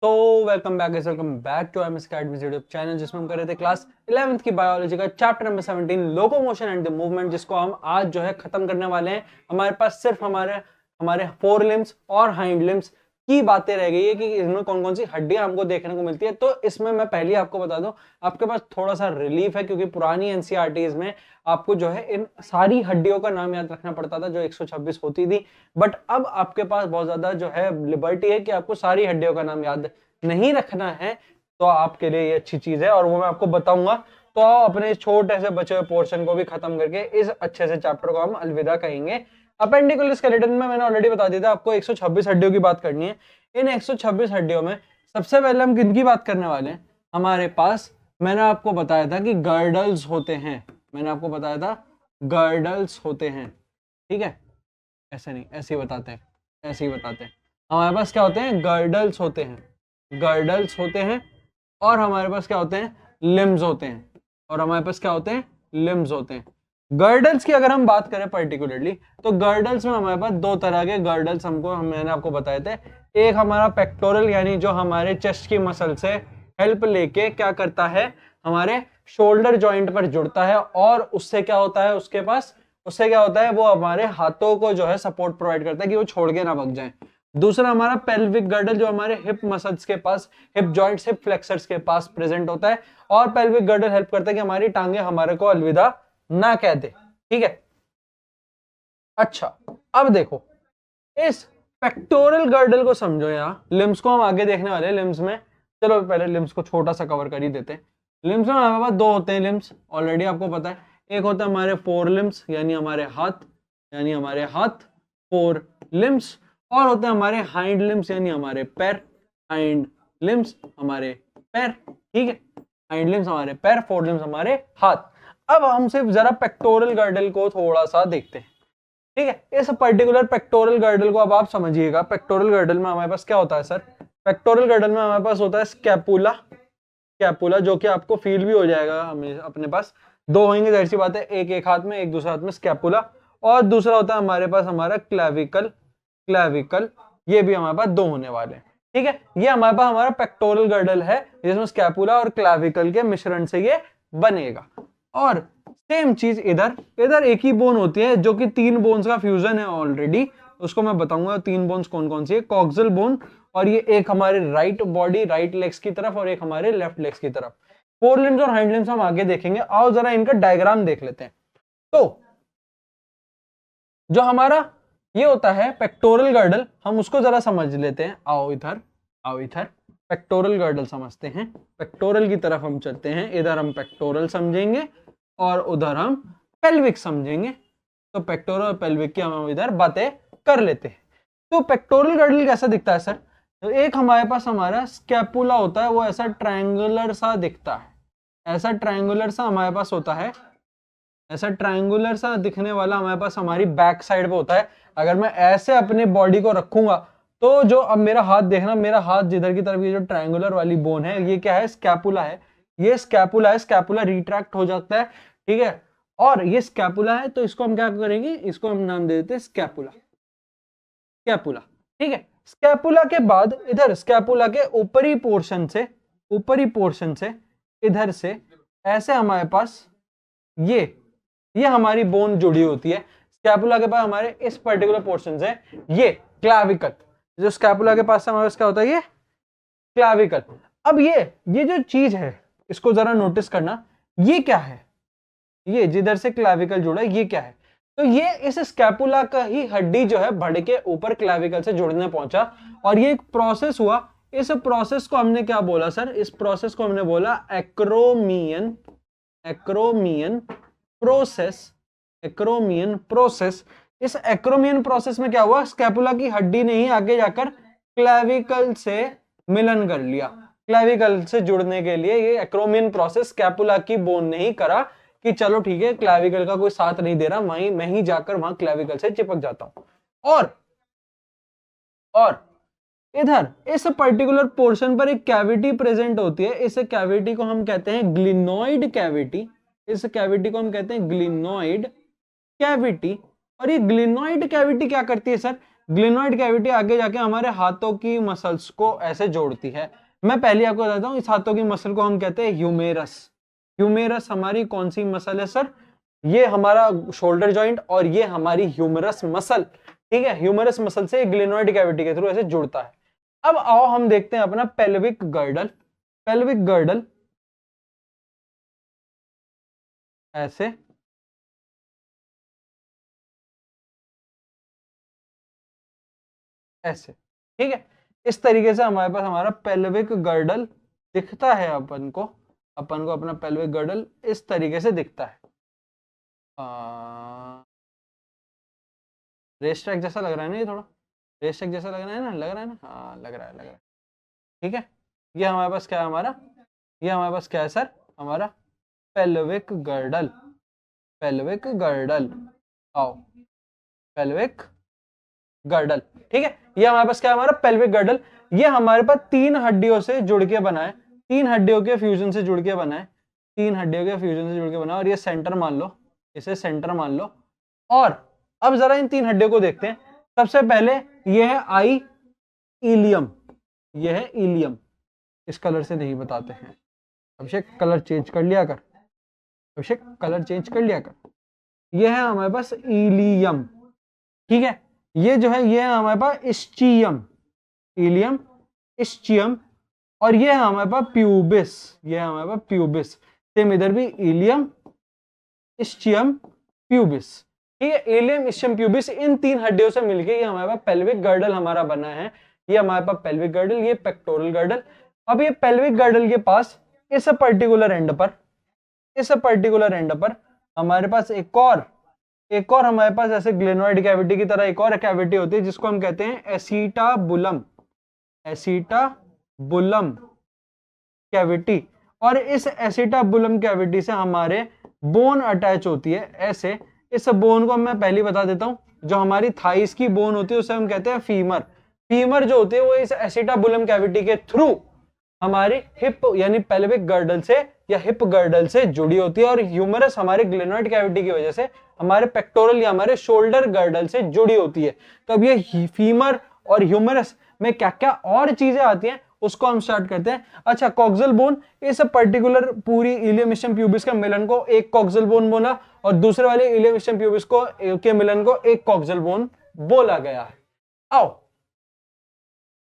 तो welcome back to MS academy YouTube channel, जिसमें हम कर रहे थे क्लास 11th की बायोलॉजी का chapter number 17 locomotion and the movement, जिसको हम आज जो है खत्म करने वाले हैं। हमारे पास सिर्फ हमारे हमारे फोर लिम्स और हाइंड लिम्स की बातें रह गई है कि इसमें कौन कौन सी हड्डियां हमको देखने को मिलती है। तो इसमें मैं पहले आपको बता दूं, आपके पास थोड़ा सा रिलीफ है, क्योंकि पुरानी एनसीईआरटीज में आपको जो है इन सारी हड्डियों का नाम याद रखना पड़ता था जो 126 होती थी। बट अब आपके पास बहुत ज्यादा जो है लिबर्टी है कि आपको सारी हड्डियों का नाम याद नहीं रखना है। तो आपके लिए ये अच्छी चीज है और वो मैं आपको बताऊंगा। तो अपने छोटे से बचे हुए पोर्शन को भी खत्म करके इस अच्छे से चैप्टर को हम अलविदा कहेंगे। अपेंडिकुलर स्केलेटन में मैंने ऑलरेडी बता दिया था आपको 126 हड्डियों की बात करनी है। इन 126 हड्डियों में सबसे पहले हम किनकी बात करने वाले हैं? हमारे पास मैंने आपको बताया था कि गर्डल्स होते हैं। मैंने आपको बताया था गर्डल्स होते हैं, ठीक है। ऐसे नहीं, ऐसे ही बताते हैं, ऐसे ही बताते हैं। हमारे पास क्या होते हैं? गर्डल्स होते हैं, गर्डल्स होते हैं। और हमारे पास क्या होते हैं? लिम्स होते हैं। और हमारे पास क्या होते हैं? लिम्स होते हैं। गर्डल्स की अगर हम बात करें पर्टिकुलरली, तो गर्डल्स में हमारे पास दो तरह के गर्डल्स मैंने आपको बताए थे। एक हमारा पेक्टोरल, यानी जो हमारे चेस्ट की मसल से हेल्प लेके क्या करता है, हमारे शोल्डर जॉइंट पर जुड़ता है। और उससे क्या होता है, उससे क्या होता है, वो हमारे हाथों को जो है सपोर्ट प्रोवाइड करता है कि वो छोड़ के ना भग जाए। दूसरा हमारा पेल्विक गर्डल, जो हमारे हिप मसल्स के पास, हिप जॉइंट्स, हिप फ्लेक्सर्स के पास प्रेजेंट होता है। और पेल्विक गर्डल हेल्प करता है कि हमारी टांगे हमारे को अलविदा ना कह दे, ठीक है। अच्छा, अब देखो इस पेक्टोरल गर्डल को समझो। यहाँ लिम्स को हम आगे देखने वाले हैं। लिम्स में चलो पहले लिम्स को छोटा सा कवर कर ही देते हैं। लिम्स में हमारे पास दो होते हैं लिम्स, ऑलरेडी आपको पता है। एक होता है हमारे फोर लिम्स, यानी हमारे हाथ, फोर लिम्स। और होते हैं हमारे हाइंड लिम्स, यानी हमारे पैर, हाइंड लिम्स हमारे पैर, ठीक है। हाइंड लिम्स हमारे पैर, फोर लिम्स हमारे हाथ। अब हम सिर्फ जरा पेक्टोरल गर्डल को थोड़ा सा देखते हैं, ठीक है। इस पर्टिकुलर पेक्टोरल गर्डल को अब आप समझिएगा। पेक्टोरल गर्डल में हमारे पास क्या होता है सर? पेक्टोरल गर्डल में हमारे पास होता है स्कैपुला, जो कि आपको फील भी हो जाएगा। हमें अपने पास दो होंगे, जाहिर सी बात है, एक हाथ में, एक दूसरे हाथ में स्कैपुला। और दूसरा होता है हमारे पास हमारा क्लैविकल, ये भी हमारे पास दो होने वाले हैं, ठीक है। ये हमारे पास हमारा पेक्टोरल गर्डल है, जिसमें स्कैपुला और क्लैविकल के मिश्रण से ये बनेगा। और सेम चीज इधर एक ही बोन होती है, जो कि तीन बोन्स का फ्यूजन है ऑलरेडी। उसको मैं बताऊंगा तीन बोन्स कौन कौन सी है। कॉक्सिल बोन, और ये एक हमारे राइट बॉडी, राइट लेग्स की तरफ, और एक हमारे लेफ्ट लेग्स की तरफ। फोर लिम्स और हाइंड लिम्स हम आगे देखेंगे। आओ जरा इनका डायग्राम देख लेते हैं। तो जो हमारा ये होता है पेक्टोरल गर्डल, हम उसको जरा समझ लेते हैं। आओ इधर पेक्टोरल गर्डल समझते हैं। पेक्टोरल की तरफ हम चलते हैं। इधर हम पेक्टोरल समझेंगे और उधर हम पेल्विक समझेंगे। तो पेक्टोरल और पेल्विक की हम इधर बातें कर लेते हैं। तो पेक्टोरल गर्डल कैसा दिखता है सर? तो एक हमारे पास हमारा स्कैपुला होता है, वो ऐसा ट्रायंगुलर सा दिखता है। ऐसा ट्रायंगुलर सा हमारे पास होता है, ऐसा ट्रायंगुलर सा दिखने वाला हमारे पास हमारी बैक साइड पे होता है। अगर मैं ऐसे अपने बॉडी को रखूंगा, तो जो अब मेरा हाथ देखना, मेरा हाथ जिधर की तरफ, ये जो ट्रायंगुलर वाली बोन है, ये क्या है? स्कैपुला है। ये स्कैपुला है, स्कैपुला रिट्रैक्ट हो जाता है, ठीक है। और ये स्कैपुला है, तो इसको हम क्या करेंगे? इसको हम नाम दे देते हैं स्कैपुला, ठीक है। स्कैपुला के बाद इधर स्कैपुला के ऊपरी पोर्शन से इधर से ऐसे हमारे पास ये हमारी बोन जुड़ी होती है। स्कैपुला के पास हमारे इस पर्टिकुलर पोर्शन से ये क्लैविकल, जो स्कैपुला के पास हमारे पास क्या होता है? ये क्लैविकल। अब ये जो चीज है, इसको जरा नोटिस करना। ये क्या है? ये जिधर से क्लैविकल जुड़ा है, ये क्या है? तो ये इस स्कैपुला का ही हड्डी जो है बढ़ के ऊपर क्लैविकल से जुड़ने पहुंचा, और ये एक प्रोसेस हुआ। इस प्रोसेस को हमने क्या बोला सर? इस प्रोसेस को हमने बोला एक्रोमियन प्रोसेस। इस एक्रोमियन प्रोसेस में क्या हुआ? स्कैपुला की हड्डी ने ही आगे जाकर क्लैविकल से मिलन कर लिया। क्लैविकल से जुड़ने के लिए ये एक्रोमियन प्रोसेस स्कैपुला की बोन ने ही करा कि चलो ठीक है, क्लैविकल का कोई साथ नहीं दे रहा, मैं ही जाकर वहां क्लैविकल से चिपक जाता हूं। और इधर इस पर्टिकुलर पोर्शन पर एक कैविटी प्रेजेंट होती है। इस कैविटी को हम कहते हैं ग्लिनोइड कैविटी। इस कैविटी को हम कहते हैं ग्लिनोइड कैविटी। और ये ग्लिनोइड कैविटी क्या करती है सर? ग्लिनोइड कैविटी आगे जाके हमारे हाथों की मसल्स को ऐसे जोड़ती है। मैं पहले आपको बताता हूँ, इस हाथों की मसल को हम कहते हैं ह्यूमेरस। ह्यूमेरस हमारी कौन सी मसल है सर? ये हमारा शोल्डर जॉइंट और ये हमारी ह्यूमरस मसल, ठीक है। ह्यूमरस मसल से ग्लिनोइड कैविटी के थ्रू ऐसे जुड़ता है। अब आओ हम देखते हैं अपना पेल्विक गर्डल। पेल्विक गर्डल ऐसे ऐसे, ठीक है। इस तरीके से हमारे पास हमारा पेल्विक गर्डल दिखता है। अपन को अपना पेल्विक गर्डल इस तरीके से दिखता है। रेस ट्रैक जैसा लग रहा है ना, ये थोड़ा रेस ट्रैक जैसा लग रहा है ना, लग रहा है ना, हाँ लग रहा है, लग रहा है, ठीक है। ये हमारे पास क्या है हमारा, ये हमारे पास क्या है सर? हमारा पेल्विक गर्डल। पेल्विक गर्डल, आओ, पेल्विक गर्डल, ठीक है। ये हमारे पास क्या है? हमारा पेल्विक गर्डल। ये हमारे पास 3 हड्डियों से जुड़ के बना है, 3 हड्डियों के फ्यूजन से जुड़ के बना है, 3 हड्डियों के फ्यूजन से जुड़ के बना है। और ये सेंटर मान लो, इसे सेंटर मान लो। और अब जरा इन 3 हड्डियों को देखते हैं। सबसे पहले ये है आई इलियम, ये है इलियम। इस कलर से नहीं बताते हैं। अभिषेक कलर चेंज कर लिया कर, अभिषेक कलर चेंज कर लिया कर। ये है हमारे पास इलियम, ठीक है। ये जो है ये है हमारे पास इस्चियम, इलियम, इस्चियम। और ये है हमारे पास प्यूबिस, ये है हमारे पास प्यूबिस। सेम इधर भी इलियम, इस्चियम, प्यूबिस, ठीक है। इलियम, इस्चियम, प्यूबिस, इन 3 हड्डियों से मिलके ये हमारे पास पेल्विक गर्डल हमारा बना है। ये हमारे पास पेल्विक गर्डल, ये पेक्टोरल गर्डल। अब ये पेल्विक गर्डल के पास इस पर्टिकुलर एंड पर, इस पर्टिकुलर एंड पर हमारे पास एक और हमारे पास ऐसे ग्लेनोइड कैविटी की तरह एक और कैविटी होती है जिसको हम कहते हैं एसीटाबुलम, एसीटाबुलम कैविटी। और इस एसीटाबुलम कैविटी से हमारे बोन अटैच होती है ऐसे। इस बोन को मैं पहले बता देता हूं, जो हमारी थाइस की बोन होती है उसे हम कहते हैं फीमर। फीमर जो होती है वो इस एसीटाबुलम कैविटी के थ्रू हमारी हिप यानी पेल्विक गर्डल से या हिप गर्डल से जुड़ी होती है। और ह्यूमरस हमारे ग्लेनोइड कैविटी की वजह से हमारे पेक्टोरल या हमारे शोल्डर गर्डल से जुड़ी होती है। तो अब ये फीमर और ह्यूमरस में क्या क्या और चीजें आती हैं उसको हम स्टार्ट करते हैं। अच्छा, कॉक्सियल बोन, इस पर्टिकुलर पूरी इलियम इस्चियम प्यूबिस के मिलन को एक कॉक्सियल बोन बोला और दूसरे वाले इलियम इस्चियम प्यूबिस को के मिलन को एक कॉक्सियल बोन बोला गया है। आओ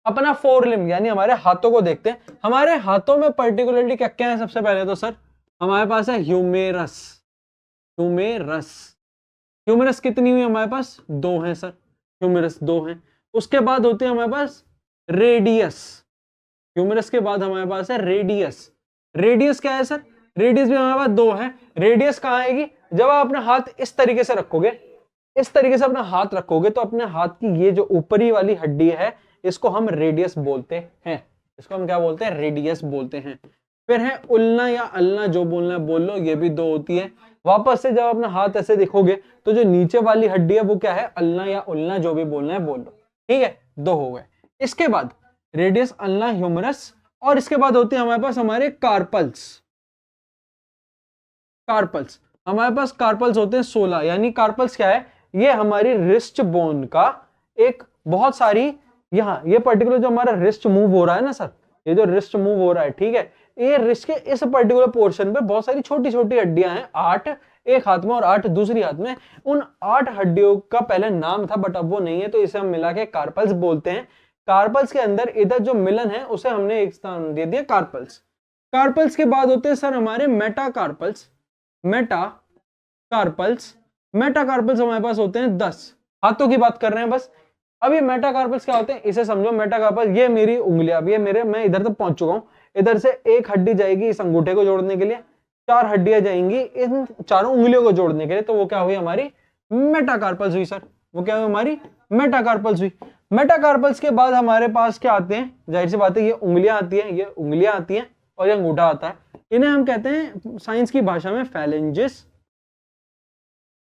अपना फोर लिम्ब यानी हमारे हाथों को देखते हैं। हमारे हाथों में पर्टिकुलरली क्या क्या है? सबसे पहले तो सर हमारे पास है ह्यूमेरस, ह्यूमेरस, ह्यूमेरस कितनी हुई हमारे पास? 2 हैं सर, ह्यूमेरस 2 हैं। उसके बाद होती है हमारे पास रेडियस, ह्यूमेरस के बाद हमारे पास है रेडियस। रेडियस क्या है सर? रेडियस भी हमारे पास 2 है। रेडियस कहाँ आएगी? जब आप अपना हाथ इस तरीके से रखोगे, इस तरीके से अपना हाथ रखोगे तो अपने हाथ की ये जो ऊपरी वाली हड्डी है इसको हम रेडियस बोलते हैं। इसको हम क्या बोलते हैं? रेडियस बोलते हैं। फिर है उल्ना या अल्ना, जो बोलना है बोल लो, ये भी 2 होती है। वापस से जब अपना हाथ ऐसे देखोगे तो जो नीचे वाली हड्डी है वो क्या है? अल्ना या उल्ना, जो भी बोलना है बोल लो, ठीक है। 2 हो गए। इसके बाद रेडियस, अल्ना, ह्यूमरस। और इसके बाद होती है हमारे पास हमारे कार्पल्स। कार्पल्स हमारे पास कार्पल्स होते हैं 16। यानी कार्पल्स क्या है? ये हमारी रिस्ट बोन का एक बहुत सारी, यहाँ ये पर्टिकुलर जो हमारा रिस्ट मूव हो रहा है ना सर, ये जो रिस्ट मूव हो रहा है, ठीक है, ये रिस्ट के इस पर्टिकुलर पोर्शन पे बहुत सारी छोटी छोटी हड्डियां हैं, 8 एक हाथ में और 8 दूसरी हाथ में। उन 8 हड्डियों का पहले नाम था बट अब वो नहीं है, तो इसे हम मिला के कार्पल्स बोलते हैं। कार्पल्स के अंदर इधर जो मिलन है उसे हमने एक स्थान दे दिया कार्पल्स। कार्पल्स के बाद होते हैं सर हमारे मेटाकार्पल्स। मेटाकार्पल्स, मेटाकार्पल्स हमारे पास होते हैं 10। हाथों की बात कर रहे हैं बस। अब ये मेटाकार्पल्स क्या होते हैं इसे समझो। मेटाकार्पल्स, ये मेरी उंगलियां, अब ये मेरे, मैं इधर तक पहुंच चुका हूं। इधर से एक हड्डी जाएगी इस अंगूठे को जोड़ने के लिए, 4 हड्डियां जाएंगी इन चारों उंगलियों को जोड़ने के लिए, तो वो क्या हुई? हमारी मेटाकार्पल्स हुई सर। वो क्या हुई? हमारी मेटाकार्पल्स हुई। मेटाकार्पल्स के बाद हमारे पास क्या आते हैं? जाहिर सी बात है ये उंगलियां आती है, ये उंगलियां आती हैं और ये अंगूठा आता है। इन्हें हम कहते हैं साइंस की भाषा में फैलेंजेस।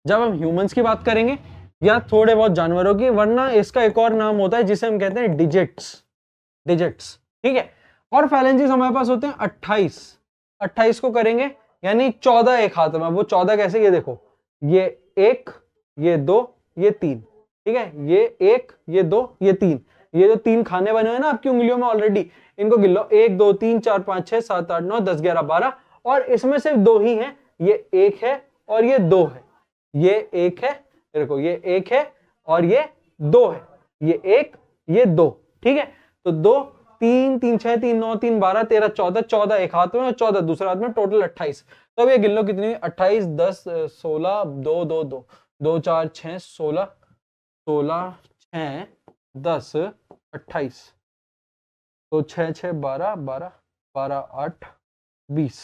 जब हम ह्यूमंस की बात करेंगे या थोड़े बहुत जानवरों की, वरना इसका एक और नाम होता है जिसे हम कहते हैं डिजिट्स, डिजिट्स, ठीक है। और फैलेंजेस हमारे पास होते हैं 28। 28 को करेंगे यानी 14 एक हाथ में। वो 14 कैसे? ये देखो, ये 1, ये 2, ये 3, ठीक है, ये 1, ये 2, ये 3, ये जो 3 खाने बने हुए हैं ना आपकी उंगलियों में ऑलरेडी, इनको गिन लो, 1 2 3 4 5 6 7 8 9 10 11 12, और इसमें सिर्फ 2 ही हैं, ये 1 है और ये 2 है, ये 1 है, देखो ये 1 है और ये 2 है, ये 1 ये 2, ठीक है। तो 2 3 3 6 3 9 3 12 13 14, 14 एक हाथ में और 14 दूसरे हाथ में, टोटल 28। तो अब ये गिन लो कितनी, 28 10 16 2 2 2 2 4 6 16 16 6 10 28, तो 6 6 12 12 12 8 20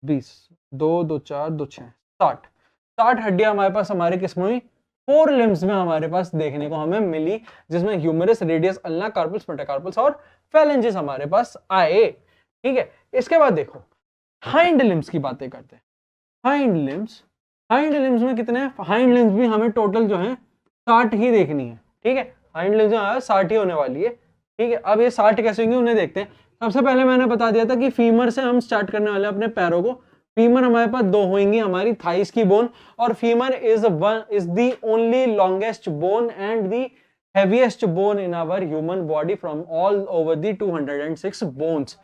20 2 2 4 2 6 60 60 हड्डियां हमारे पास हमारे किस्म हुई 4 लिम्स में हमारे पास देखने को हमें मिली, जिसमें humerus, radius, ulna, carpals, metacarpals और फेलेंजेस हमारे पास आए, ठीक है। इसके बाद देखो हाइंड लिम्स की बातें करते हैं। हाइंड लिम्स में कितने हैं? हाइंड लिम्स भी हमें टोटल जो है 60 ही देखनी है, ठीक है। हाइंड लिम्स जो है 60 ही होने वाली है, ठीक है। अब ये 60 कैसे होंगे उन्हें देखते हैं। सबसे पहले मैंने बता दिया था कि फीमर से हम स्टार्ट करने वाले अपने पैरों को। फीमर हमारे पास 2 होंगी, हमारी थाइस की बोन, और femur is the only longest bone and the heaviest bone in our human body from all over the 206 bones.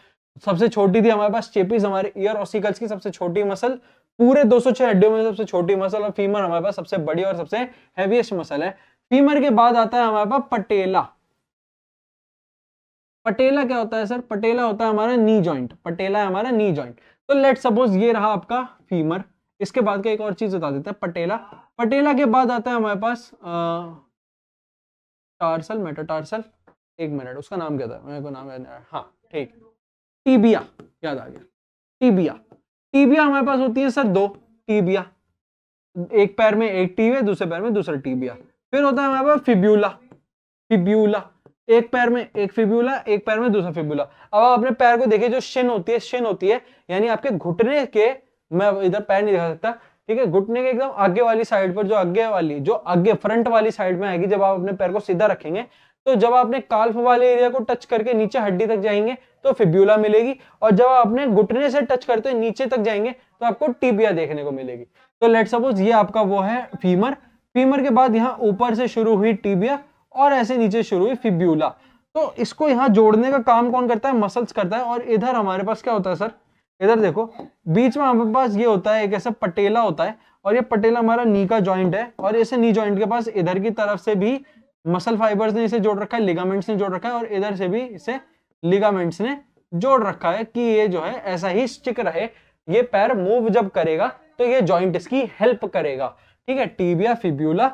सबसे छोटी थी हमारे पास चेपीज, हमारे ईयर ऑसिकल्स की सबसे छोटी मसल, पूरे 206 हड्डियों में सबसे छोटी मसल, और फीमर हमारे पास सबसे बड़ी और सबसे हेवीएस्ट मसल है। फीमर के बाद आता है हमारे पास पटेला। पटेला क्या होता है सर? पटेला होता है हमारा नी जॉइंट, पटेला है हमारा नी जॉइंट। तो लेट सपोज ये रहा आपका फीमर, इसके बाद का एक और चीज बता देते हैं, पटेला। पटेला के बाद आता है हमारे पास टार्सल, मेटाटार्सल, एक मिनट उसका नाम क्या था, मेरे को नाम याद नहीं आ रहा, हाँ ठीक, टीबिया, याद आ गया, टीबिया। टीबिया हमारे पास होती है सर 2 टीबिया, एक पैर में एक टीबिया, दूसरे पैर में दूसरा टीबिया। फिर होता है हमारे पास फिब्यूला, फिब्यूला, एक पैर में एक फिब्यूला, एक पैर में दूसरा फिब्यूला। अब आप अपने पैर को देखिए, जो शिन होती है, शिन होती है यानी आपके घुटने के, मैं इधर पैर नहीं दिखा सकता, ठीक है, घुटने के एकदम आगे वाली साइड पर, जो आगे फ्रंट वाली साइड में आएगी, जब आप अपने पैर को सीधा रखेंगे, तो जब आप अपने काल्फ वाले एरिया को टच करके नीचे हड्डी तक जाएंगे तो फिब्यूला मिलेगी, और जब आप अपने घुटने से टच करते हुए नीचे तक जाएंगे तो आपको टीबिया देखने को मिलेगी। तो लेट सपोज ये आपका वो है फीमर। फीमर के बाद यहाँ ऊपर से शुरू हुई टीबिया और ऐसे नीचे शुरू हुई फिब्यूला। तो इसको यहाँ जोड़ने का काम कौन करता है? मसल्स करता है। और इधर हमारे पास क्या होता है सर? इधर देखो, बीच में हमारे पास ये होता है, एक ऐसा पटेला होता है, और ये पटेला हमारा नी का जॉइंट है, और ऐसे नी जॉइंट के पास इधर की तरफ से भी मसल फाइबर्स ने इसे जोड़ रखा है, लिगामेंट्स ने जोड़ रखा है, और इधर से भी इसे लिगामेंट्स ने जोड़ रखा है कि ये जो है ऐसा ही स्टिक रहे। ये पैर मूव जब करेगा तो ये जॉइंट इसकी हेल्प करेगा, ठीक है। टीबिया, फिब्यूला,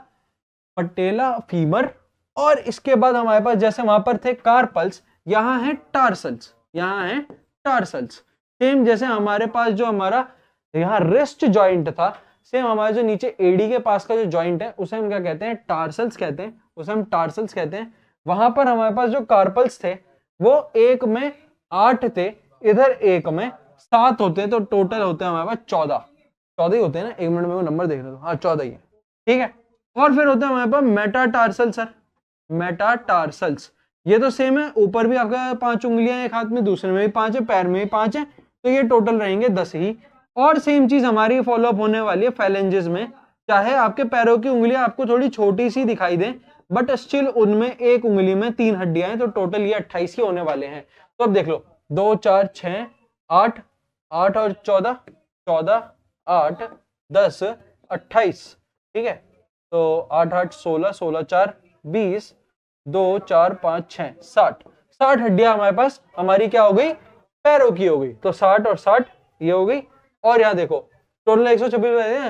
पटेला, फीमर, और इसके बाद हमारे पास जैसे वहां पर थे कार्पल्स, यहाँ है टार्सल्स, यहाँ है टार्सल्स। सेम जैसे हमारे पास जो हमारा यहाँ रिस्ट जॉइंट था, सेम हमारे जो नीचे एडी के पास का जो जॉइंट है उसे हम क्या कहते हैं? टार्सल्स कहते हैं, उसे हम टार्सल्स कहते हैं। वहां पर हमारे पास जो कार्पल्स थे वो एक में 8 थे, इधर एक में 7 होते हैं, तो टोटल होते हैं हमारे पास 14 ही होते हैं ना। एक मिनट में वो नंबर देख रहा हूँ, हाँ 14 ही है, ठीक है। और फिर होता है हमारे पास मेटाटार्सल सर, मेटाटार्सल्स। ये तो सेम है, ऊपर भी आपका 5 उंगलियां, एक हाथ में, दूसरे में भी 5 है, पैर में भी 5 है, तो ये टोटल रहेंगे 10 ही। और सेम चीज हमारी फॉलोअप होने वाली है फेलेंजेस में। चाहे आपके पैरों की उंगलियां आपको थोड़ी छोटी सी दिखाई दें, बट स्टिल उनमें एक उंगली में 3 हड्डियां हैं, तो टोटल ये 28 ही होने वाले हैं। तो अब देख लो, 2 4 6 8 8 और 14 14 8 10 28, ठीक है। तो 8 8 16 16 4 20 2 4 5 6 60 हड्डियां हमारे पास हमारी क्या हो गई? पैरों की हो गई। तो 60 और 60 ये हो गई। और यहाँ देखो टोटल 126 है,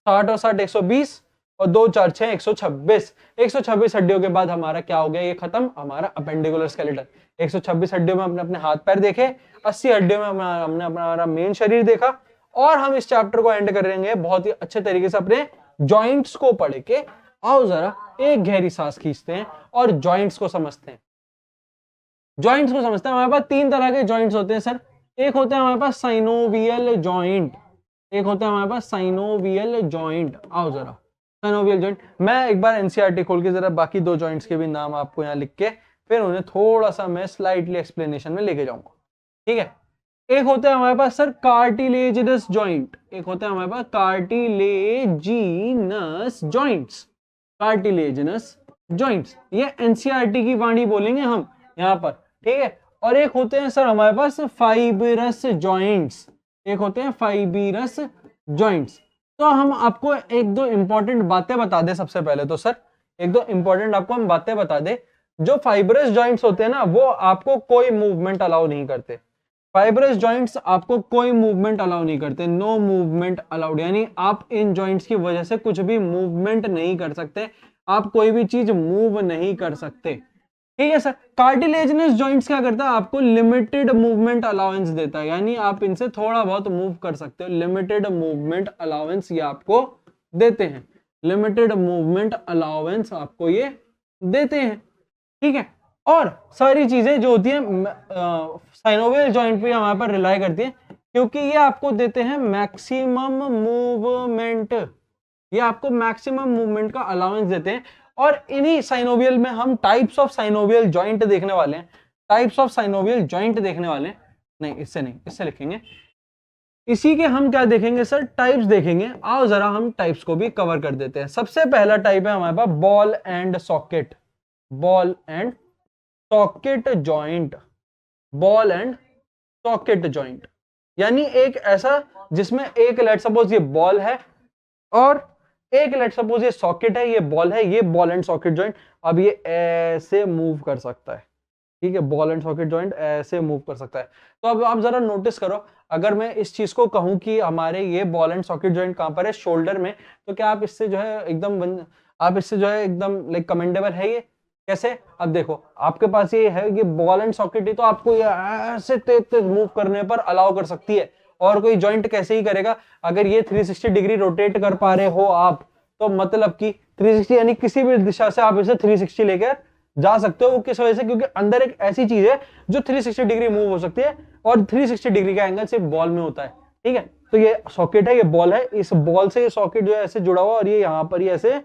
60 और 60 120, और 2 4 6 126। 126 हड्डियों के बाद हमारा क्या हो गया? ये खत्म, हमारा अपेंडिकुलर स्केलेटन। 126 हड्डियों में अपने अपने हाथ पैर देखे, 80 हड्डियों में हमने अपना मेन शरीर देखा, और हम इस चैप्टर को एंड करेंगे बहुत ही अच्छे तरीके से अपने जॉइंट्स को पढ़ के। आओ जरा एक गहरी सांस खींचते हैं और जॉइंट्स को समझते हैं। जॉइंट्स को समझते हैं। हमारे पास 3 तरह के जॉइंट्स होते हैं सर। एक होता है हमारे पास साइनोवियल जॉइंट, एक होता है हमारे पास साइनोवियल जॉइंट। आओ जरा साइनोवियल जॉइंट, मैं एक बार एनसीईआरटी खोल के जरा बाकी 2 जॉइंट्स के भी नाम आपको यहाँ लिख के फिर उन्हें थोड़ा सा मैं स्लाइटली एक्सप्लेनेशन में लेके जाऊंगा, ठीक है। एक होता है हमारे पास सर कार्टिलेजिनस जॉइंट, एक होता है हमारे पास कार्टिलेजिनस जॉइंट्स। कार्टिलेजिनस जॉइंट्स, ये एनसीईआरटी की वाणी बोलेंगे हम यहाँ पर, ठीक है। और एक होते हैं सर हमारे पास फाइबरस जॉइंट्स, एक होते हैं फाइबरस जॉइंट्स। तो हम आपको एक दो इंपॉर्टेंट बातें बता दें सबसे पहले तो सर, एक दो इंपॉर्टेंट आपको हम बातें बता दें। जो फाइबरस जॉइंट्स होते हैं ना, वो आपको कोई मूवमेंट अलाउ नहीं करते। फाइबरस जॉइंट्स आपको कोई मूवमेंट अलाउ नहीं करते, नो मूवमेंट अलाउड, यानी आप इन जॉइंट्स की वजह से कुछ भी मूवमेंट नहीं कर सकते, आप कोई भी चीज मूव नहीं कर सकते, ठीक है सर। कार्टिलेजिनस जॉइंट्स क्या करता है, आपको लिमिटेड मूवमेंट अलाउंस देता है, यानी आप इनसे थोड़ा बहुत मूव कर सकते हो, लिमिटेड मूवमेंट अलाउंस ये आपको देते हैं, लिमिटेड मूवमेंट अलाउंस आपको ये देते हैं, ठीक है। और सारी चीजें जो होती हैं साइनोवियल जॉइंट पे हमारे पर रिलाई करती है, क्योंकि ये आपको देते हैं मैक्सिमम मूवमेंट, ये आपको मैक्सिमम मूवमेंट का अलाउंस देते हैं। और इन्हीं साइनोवियल में हम टाइप्स ऑफ साइनोवियल जॉइंट देखने वाले हैं, टाइप्स ऑफ साइनोवियल जॉइंट देखने वाले हैं, नहीं इससे नहीं, इससे लिखेंगे, इसी के हम क्या देखेंगे सर, टाइप्स देखेंगे। आओ जरा हम टाइप्स को भी कवर कर देते हैं। सबसे पहला टाइप है हमारे पास ball and socket, ball and socket joint, ball and socket joint, यानी एक ऐसा जिसमें एक लेट सपोज ये बॉल है और एक लेट सपोज ये सॉकेट है, ये बॉल है, ये बॉल एंड सॉकेट जॉइंट। अब ये ऐसे मूव कर सकता है, ठीक है, बॉल एंड सॉकेट जॉइंट ऐसे मूव कर सकता है। तो अब आप जरा नोटिस करो, अगर मैं इस चीज को कहूं कि हमारे ये बॉल एंड सॉकेट जॉइंट कहां पर है, शोल्डर में, तो क्या आप इससे जो है एकदम आप इससे जो है एकदम लाइक कमेंडेबल है ये? कैसे? अब देखो आपके पास ये है, ये बॉल एंड सॉकेट ही तो आपको ये ऐसे तेज तेज मूव करने पर अलाउ कर सकती है, और कोई जॉइंट कैसे ही करेगा? अगर ये 360 डिग्री रोटेट कर पा रहे हो आप, तो मतलब कि 360 यानी किसी भी दिशा से आप इसे 360 लेकर जा सकते हो। वो किस वजह से? क्योंकि अंदर एक ऐसी चीज है जो 360 डिग्री मूव हो सकती है, और 360 डिग्री का एंगल सिर्फ बॉल में होता है, ठीक है। तो ये सॉकेट है, ये बॉल है, इस बॉल से ये सॉकेट जो है ऐसे जुड़ा हुआ, और ये यहाँ पर ये ऐसे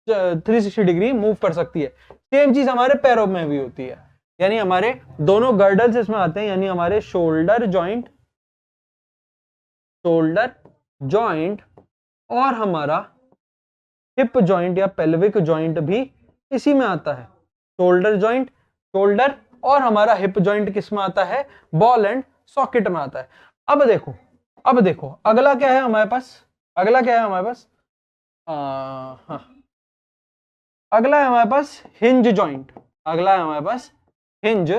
360 डिग्री मूव कर सकती है। सेम चीज हमारे पैरों में भी होती है, यानी हमारे दोनों गर्डल्स इसमें आते हैं, यानी हमारे शोल्डर जॉइंट, शोल्डर जॉइंट और हमारा हिप जॉइंट या पेल्विक जॉइंट भी इसी में आता है। शोल्डर जॉइंट, शोल्डर और हमारा हिप जॉइंट किस में आता है? बॉल एंड सॉकेट में आता है। अब देखो, अब देखो अगला क्या है हमारे पास, अगला क्या है हमारे पास? हाँ, अगला है हमारे पास हिंज जॉइंट, अगला है हमारे पास हिंज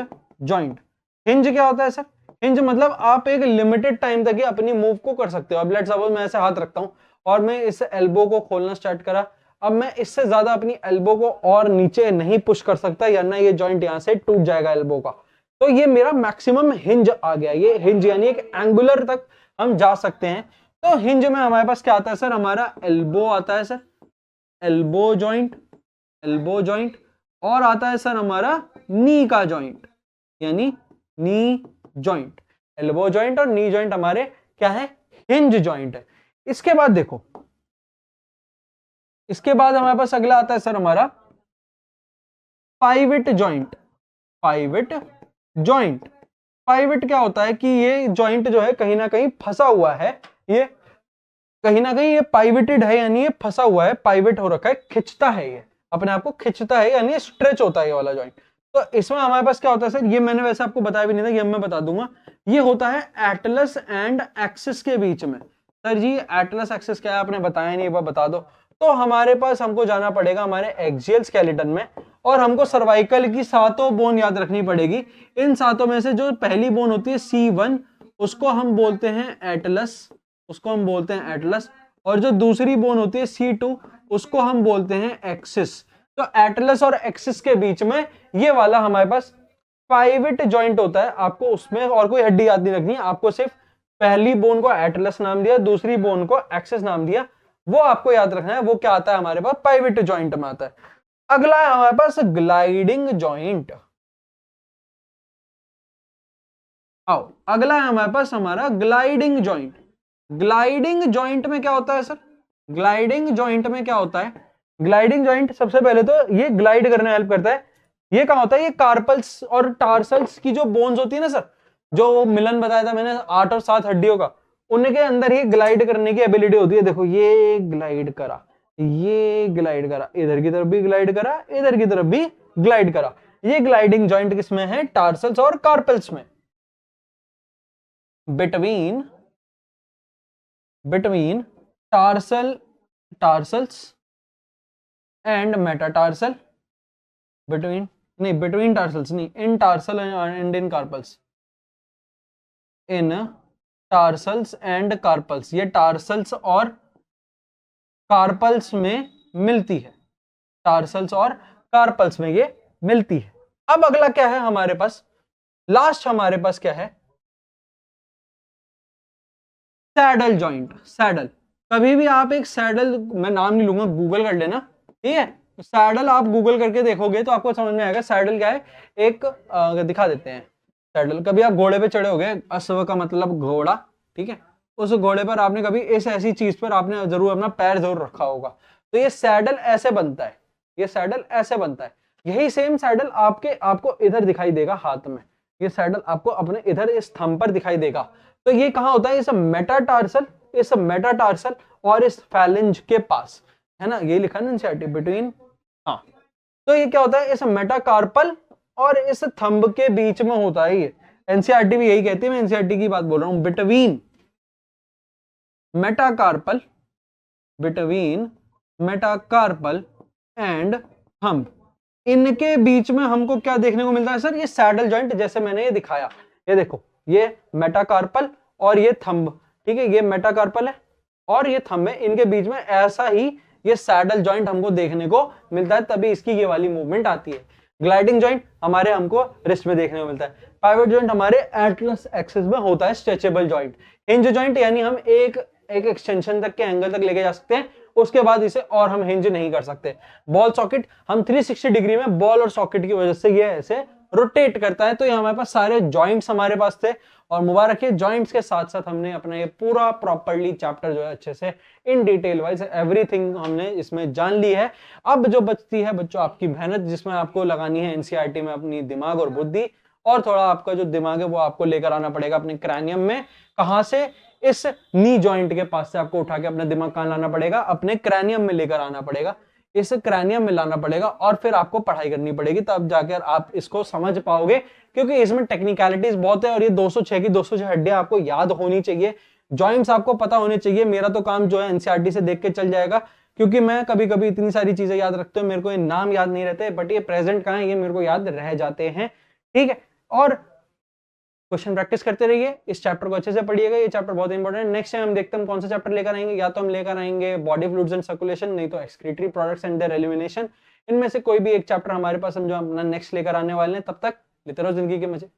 जॉइंट। हिंज क्या होता है सर? हिंज मतलब आप एक लिमिटेड टाइम तक ही अपनी मूव को कर सकते हो। अब लेट्स सपोज मैं ऐसे हाथ रखता हूं और मैं इस एल्बो को खोलना स्टार्ट करा, अब मैं इससे ज्यादा अपनी एल्बो को और नीचे नहीं पुश कर सकता, या ना ये जॉइंट यहां से टूट जाएगा एल्बो का। तो ये मेरा मैक्सिमम हिंज आ गया। ये हिंज यानी एक एंगुलर तक हम जा सकते हैं। तो हिंज में हमारे पास क्या आता है सर? हमारा एल्बो आता है sir, elbow joint, elbow joint, और आता है सर हमारा नी का जॉइंट, यानी नी जॉइंट। एल्बो जॉइंट और नी जॉइंट हमारे क्या है? हिंज जॉइंट है। इसके बाद देखो, इसके बाद हमारे पास अगला आता है सर हमारा pivot joint, pivot joint. Pivot क्या होता है कि ये जॉइंट जो है कहीं ना कहीं फंसा हुआ है, ये कहीं ना कहीं ये पाइवटेड है, यानी ये फंसा हुआ है, पाइवट हो रखा है, खिंचता है, ये अपने आप को खिंचता है, यानी स्ट्रेच होता है ये वाला जॉइंट। तो इसमें हमारे पास क्या होता है सर? ये मैंने वैसे आपको बताया भी नहीं था, ये मैं बता दूंगा। ये होता है एटलस एंड एक्सिस के बीच में। सर जी एटलस एक्सिस क्या है आपने बताया नहीं, एक बार बता दो। तो हमारे पास हमको जाना पड़ेगा हमारे एक्सियल स्केलेटन में, और हमको सर्वाइकल की 7 बोन याद रखनी पड़ेगी। इन 7 में से जो पहली बोन होती है C1, उसको हम बोलते हैं एटलस, उसको हम बोलते हैं एटलस, और जो दूसरी बोन होती है C2, उसको हम बोलते हैं एक्सिस। तो एटलस और एक्सिस के बीच में ये वाला हमारे पास पाइवट जॉइंट होता है। आपको उसमें और कोई हड्डी याद नहीं रखनी है, आपको सिर्फ पहली बोन को एटलस नाम दिया, दूसरी बोन को एक्सिस नाम दिया, वो आपको याद रखना है। वो क्या आता है हमारे पास? पाइवट जॉइंट में आता है। अगला है हमारे पास ग्लाइडिंग जॉइंट। आओ अगला है हमारे पास हमारा ग्लाइडिंग जॉइंट। ग्लाइडिंग जॉइंट में क्या होता है सर? ग्लाइडिंग जॉइंट में क्या होता है? ग्लाइडिंग जॉइंट सबसे पहले तो ये ग्लाइड करने में हेल्प करता है। ये कहां होता है? ये कार्पल्स और टार्सल्स की जो बोन्स होती है ना सर, जो मिलन बताया था मैंने 8 और 7 हड्डियों का, उनके अंदर ही ग्लाइड करने की एबिलिटी होती है। देखो ये ग्लाइड करा, ये ग्लाइड करा, इधर की तरफ भी ग्लाइड करा, इधर की तरफ भी ग्लाइड करा। ये ग्लाइडिंग जॉइंट किसमें है? टार्सल्स और कार्पल्स में। Between tarsals and metatarsal, between tarsals नहीं, in tarsal and in carpals, in tarsals and carpals, ये टार्सल्स और कार्पल्स में मिलती है, टार्सल्स और कार्पल्स में ये मिलती है। अब अगला क्या है हमारे पास? लास्ट हमारे पास क्या है? Saddle joint. सैडल, कभी भी आप एक सैडल, मैं नाम नहीं लूंगा, गूगल कर लेना, ठीक है? सैडल आप गूगल करके देखोगे तो आपको समझ में आएगा सैडल क्या है। एक दिखा देते हैं सैडल। कभी आप घोड़े पे चढ़े होगे, अश्व का मतलब घोड़ा, ठीक है? उस घोड़े पर आपने कभी इस ऐसी चीज पर आपने जरूर अपना पैर जरूर रखा होगा। तो ये सैडल ऐसे बनता है, ये सैडल ऐसे बनता है। यही सेम सैडल आपको इधर दिखाई देगा हाथ में, ये सैडल आपको अपने इधर इस थंब पर दिखाई देगा। तो ये कहाँ होता है? इस मेटाटार्सल और इस फैलेंज के पास, है ना? ये लिखा ना एनसीईआरटी, बिटवीन, हाँ। तो ये क्या होता है? इस मेटाकार्पल और इस थंब के बीच में होता है ये। एनसीईआरटी भी यही कहती है, मैं एनसीईआरटी की बात बोल रहा हूं। बिटवीन मेटाकार्पल एंड थंब, इनके बीच में हमको क्या देखने को मिलता है सर? ये सैडल जॉइंट, जैसे मैंने ये दिखाया। ये देखो, ये मेटाकार्पल और ये थंब, ठीक है? ये मेटाकार्पल है और ये थंब है, इनके बीच में ऐसा ही ये सैडल जॉइंट हमको देखने को मिलता है, तभी इसकी ये वाली मूवमेंट आती है। ग्लाइडिंग जॉइंट हमारे हमको रिस्ट में देखने को मिलता है। पाइवट जॉइंट हमारे एटलस एक्सिस में होता है, स्ट्रेचेबल जॉइंट। हिंज जॉइंट यानी हम एक एक्सटेंशन तक के एंगल तक लेके जा सकते हैं, उसके बाद इसे और हम हिंज नहीं कर सकते। बॉल सॉकेट, हम 360 डिग्री में बॉल और सॉकेट की वजह से ये ऐसे रोटेट करता है। तो ये हमारे पास सारे जॉइंट्स हमारे पास थे, और मुबारक है, जॉइंट्स के साथ साथ हमने अपना ये पूरा प्रॉपर्ली चैप्टर जो है अच्छे से इन डिटेल वाइज एवरीथिंग हमने इसमें जान ली है। अब जो बचती है बच्चों आपकी मेहनत, जिसमें आपको लगानी है एनसीईआरटी में अपनी दिमाग और बुद्धि, और थोड़ा आपका जो दिमाग है वो आपको लेकर आना पड़ेगा अपने क्रैनियम में। कहां से? इस नी जॉइंट के पास से आपको उठा के अपना दिमाग कहां लाना पड़ेगा? अपने क्रैनियम में लेकर आना पड़ेगा, इस क्रैनियम में लाना पड़ेगा, और फिर आपको पढ़ाई करनी पड़ेगी, तब जाकर आप इसको समझ पाओगे। क्योंकि इसमें टेक्निकलिटीज बहुत है, और ये 206 की 206 हड्डियां आपको याद होनी चाहिए, जॉइंट्स आपको पता होने चाहिए। मेरा तो काम जो है एनसीईआरटी से देख के चल जाएगा, क्योंकि मैं कभी कभी इतनी सारी चीजें याद रखते हूँ, मेरे को ये नाम याद नहीं रहते, बट ये प्रेजेंट कहाँ है ये मेरे को याद रह जाते हैं, ठीक है? और क्वेश्चन प्रैक्टिस करते रहिए, इस चैप्टर को अच्छे से पढ़िएगा, ये चैप्टर बहुत इंपॉर्टेंट है। नेक्स्ट टाइम हम देखते हैं हम कौन सा चैप्टर लेकर आएंगे। या तो हम लेकर आएंगे बॉडी फ्लूइड्स एंड सर्कुलेशन, नहीं तो excretory products and there elimination. इनमें से कोई भी एक चैप्टर हमारे पास हम जो अपना नेक्स्ट लेकर आने वाले हैं। तब तक लेते रहो जिंदगी के मजे।